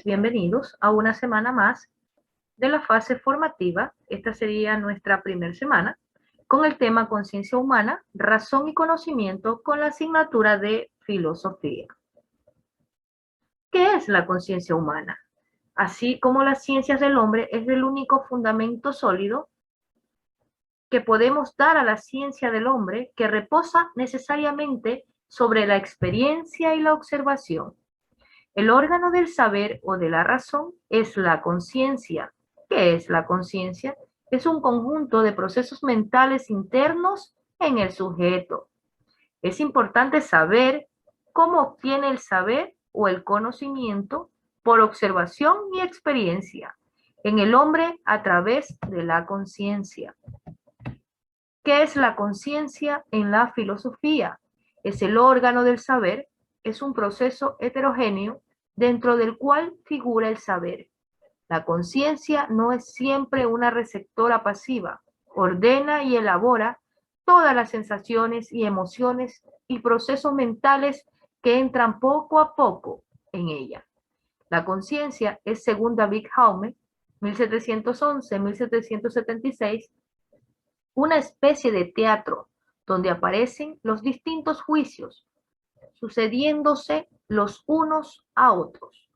noches, bienvenidos a una semana más de la fase formativa. Esta sería nuestra primera semana con el tema conciencia humana, razón y conocimiento con la asignatura de filosofía. ¿Qué es la conciencia humana? Así como las ciencias del hombre es el único fundamento sólido que podemos dar a la ciencia del hombre, que reposa necesariamente sobre la experiencia y la observación. El órgano del saber o de la razón es la conciencia. ¿Qué es la conciencia? Es un conjunto de procesos mentales internos en el sujeto. Es importante saber cómo obtiene el saber o el conocimiento por observación y experiencia en el hombre a través de la conciencia. ¿Qué es la conciencia en la filosofía? Es el órgano del saber, es un proceso heterogéneo dentro del cual figura el saber. La conciencia no es siempre una receptora pasiva, ordena y elabora todas las sensaciones y emociones y procesos mentales que entran poco a poco en ella. La conciencia es, según David Hume, 1711-1776, una especie de teatro donde aparecen los distintos juicios, sucediéndose los unos a otros.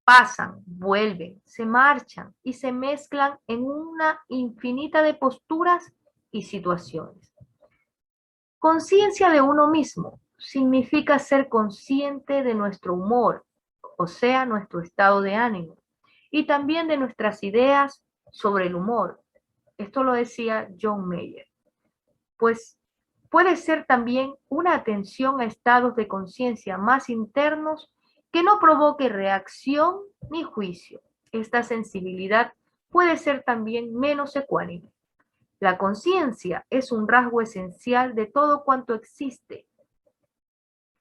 Pasan, vuelven, se marchan y se mezclan en una infinidad de posturas y situaciones. Conciencia de uno mismo significa ser consciente de nuestro humor, o sea, nuestro estado de ánimo, y también de nuestras ideas sobre el humor. Esto lo decía John Mayer. Pues puede ser también una atención a estados de conciencia más internos que no provoque reacción ni juicio. Esta sensibilidad puede ser también menos ecuánime. La conciencia es un rasgo esencial de todo cuanto existe,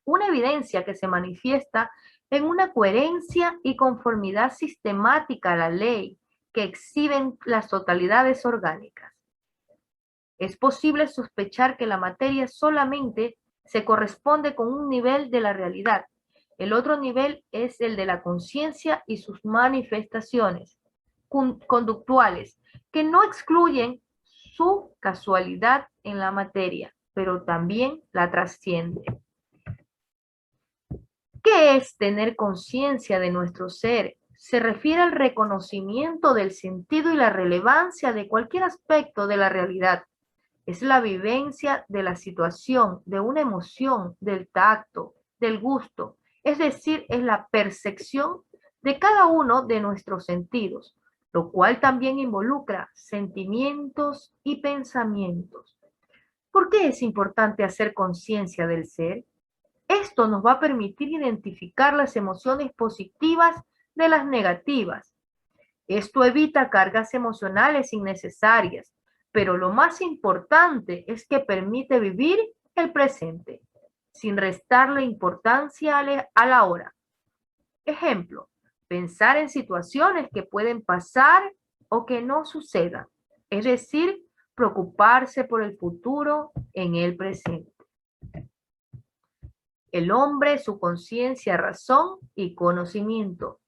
una evidencia que se manifiesta en una coherencia y conformidad sistemática a la ley que exhiben las totalidades orgánicas. Es posible sospechar que la materia solamente se corresponde con un nivel de la realidad. El otro nivel es el de la conciencia y sus manifestaciones conductuales, que no excluyen su casualidad en la materia, pero también la trasciende. ¿Qué es tener conciencia de nuestro ser? Se refiere al reconocimiento del sentido y la relevancia de cualquier aspecto de la realidad. Es la vivencia de la situación, de una emoción, del tacto, del gusto. Es decir, es la percepción de cada uno de nuestros sentidos, lo cual también involucra sentimientos y pensamientos. ¿Por qué es importante hacer conciencia del ser? Esto nos va a permitir identificar las emociones positivas de las negativas. Esto evita cargas emocionales innecesarias, pero lo más importante es que permite vivir el presente, sin restarle importancia a la hora. Ejemplo, pensar en situaciones que pueden pasar o que no sucedan, es decir, preocuparse por el futuro en el presente. El hombre, su conciencia, razón y conocimiento.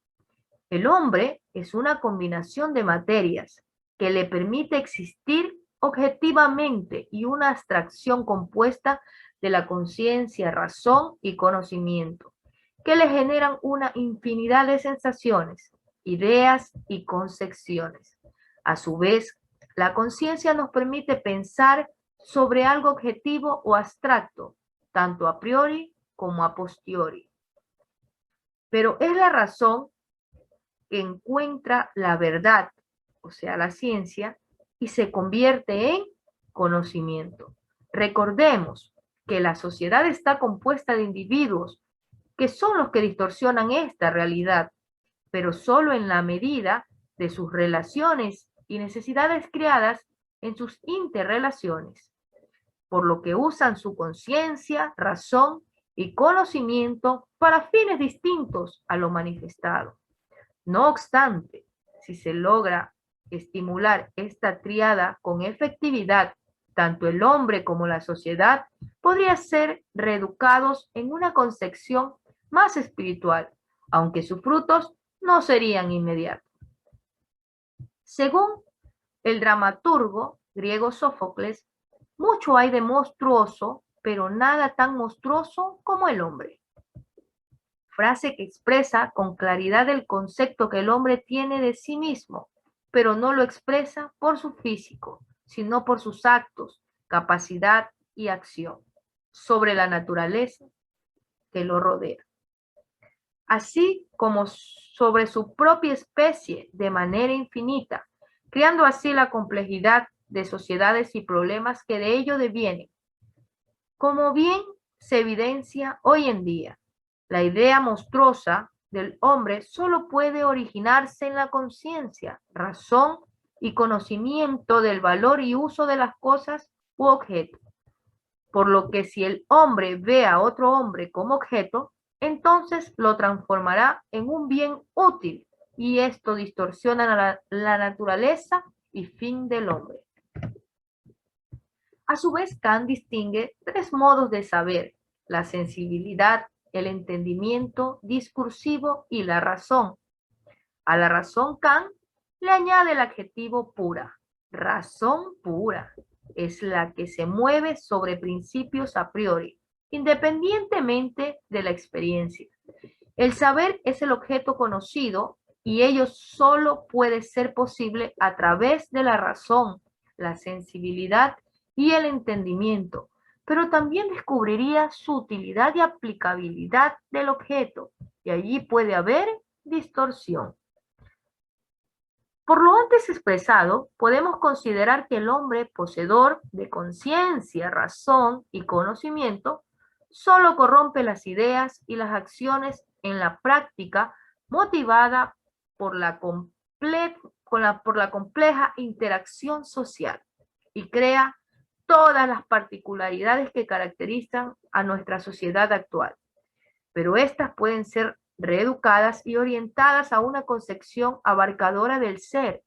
El hombre es una combinación de materias que le permite existir objetivamente y una abstracción compuesta de la conciencia, razón y conocimiento, que le generan una infinidad de sensaciones, ideas y concepciones. A su vez, la conciencia nos permite pensar sobre algo objetivo o abstracto, tanto a priori como a posteriori. Pero es la razón que encuentra la verdad, o sea, la ciencia, y se convierte en conocimiento. Recordemos que la sociedad está compuesta de individuos que son los que distorsionan esta realidad, pero solo en la medida de sus relaciones y necesidades creadas en sus interrelaciones, por lo que usan su conciencia, razón y conocimiento para fines distintos a lo manifestado. No obstante, si se logra estimular esta tríada con efectividad, tanto el hombre como la sociedad podrían ser reeducados en una concepción más espiritual, aunque sus frutos no serían inmediatos. Según el dramaturgo griego Sófocles, mucho hay de monstruoso, pero nada tan monstruoso como el hombre. Frase que expresa con claridad el concepto que el hombre tiene de sí mismo, pero no lo expresa por su físico, sino por sus actos, capacidad y acción sobre la naturaleza que lo rodea, así como sobre su propia especie de manera infinita, creando así la complejidad de sociedades y problemas que de ello devienen. Como bien se evidencia hoy en día, la idea monstruosa del hombre solo puede originarse en la conciencia, razón y conocimiento del valor y uso de las cosas u objetos. Por lo que si el hombre ve a otro hombre como objeto, entonces lo transformará en un bien útil y esto distorsiona la naturaleza y fin del hombre. A su vez, Kant distingue tres modos de saber: la sensibilidad, el entendimiento discursivo y la razón. A la razón Kant le añade el adjetivo pura. Razón pura es la que se mueve sobre principios a priori, independientemente de la experiencia. El saber es el objeto conocido y ello solo puede ser posible a través de la razón, la sensibilidad y el entendimiento, pero también descubriría su utilidad y aplicabilidad del objeto, y allí puede haber distorsión. Por lo antes expresado, podemos considerar que el hombre poseedor de conciencia, razón y conocimiento solo corrompe las ideas y las acciones en la práctica motivada por la compleja interacción social y crea todas las particularidades que caracterizan a nuestra sociedad actual. Pero estas pueden ser reeducadas y orientadas a una concepción abarcadora del ser.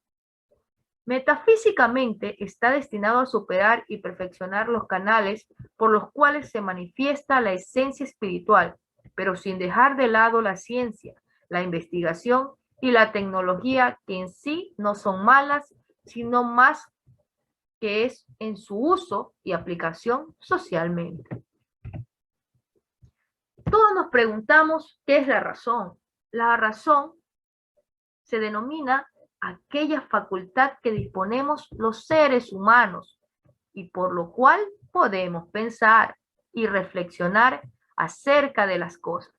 Metafísicamente está destinado a superar y perfeccionar los canales por los cuales se manifiesta la esencia espiritual, pero sin dejar de lado la ciencia, la investigación y la tecnología, que en sí no son malas, sino más que es en su uso y aplicación socialmente. Todos nos preguntamos qué es la razón. La razón se denomina aquella facultad que disponemos los seres humanos y por lo cual podemos pensar y reflexionar acerca de las cosas.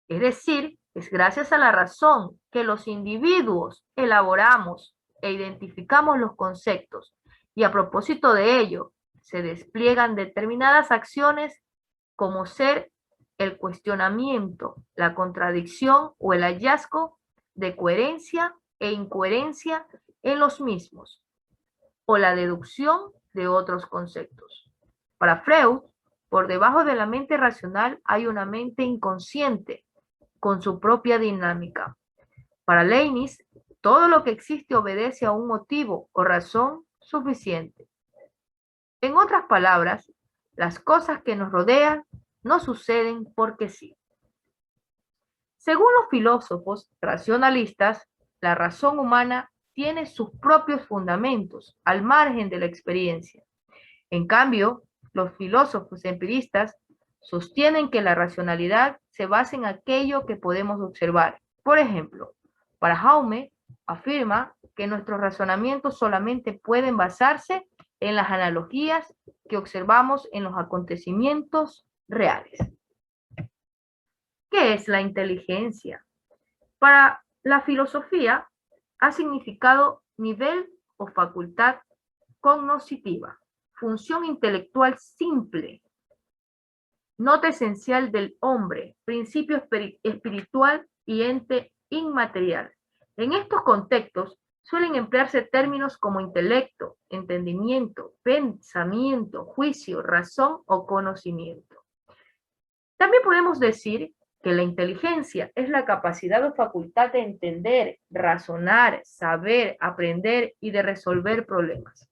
Es decir, es gracias a la razón que los individuos elaboramos e identificamos los conceptos y a propósito de ello se despliegan determinadas acciones como ser el cuestionamiento, la contradicción o el hallazgo de coherencia e incoherencia en los mismos, o la deducción de otros conceptos. Para Freud, por debajo de la mente racional hay una mente inconsciente con su propia dinámica. Para Leibniz, todo lo que existe obedece a un motivo o razón suficiente. En otras palabras, las cosas que nos rodean no suceden porque sí. Según los filósofos racionalistas, la razón humana tiene sus propios fundamentos al margen de la experiencia. En cambio, los filósofos empiristas sostienen que la racionalidad se basa en aquello que podemos observar. Por ejemplo, para Jaume afirma que nuestros razonamientos solamente pueden basarse en las analogías que observamos en los acontecimientos reales. ¿Qué es la inteligencia? Para la filosofía ha significado nivel o facultad cognoscitiva, función intelectual simple, nota esencial del hombre, principio espiritual y ente inmaterial. En estos contextos suelen emplearse términos como intelecto, entendimiento, pensamiento, juicio, razón o conocimiento. También podemos decir que la inteligencia es la capacidad o facultad de entender, razonar, saber, aprender y de resolver problemas.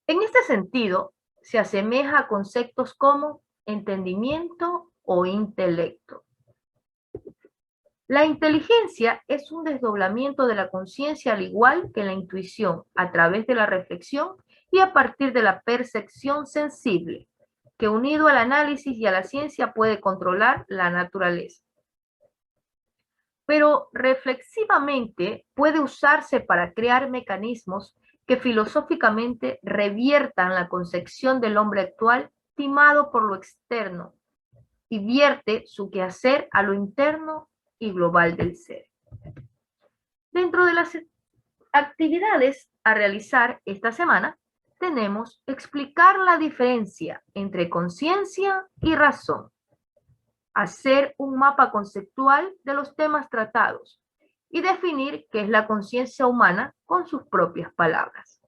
En este sentido, se asemeja a conceptos como entendimiento o intelecto. La inteligencia es un desdoblamiento de la conciencia al igual que la intuición, a través de la reflexión y a partir de la percepción sensible, que unido al análisis y a la ciencia puede controlar la naturaleza. Pero reflexivamente puede usarse para crear mecanismos que filosóficamente reviertan la concepción del hombre actual timado por lo externo y vierte su quehacer a lo interno y global del ser. Dentro de las actividades a realizar esta semana, tenemos explicar la diferencia entre conciencia y razón, hacer un mapa conceptual de los temas tratados y definir qué es la conciencia humana con sus propias palabras.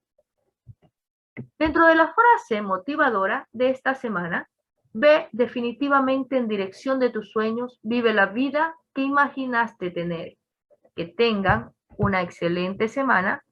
Dentro de la frase motivadora de esta semana, ve definitivamente en dirección de tus sueños, vive la vida que imaginaste tener. Que tengan una excelente semana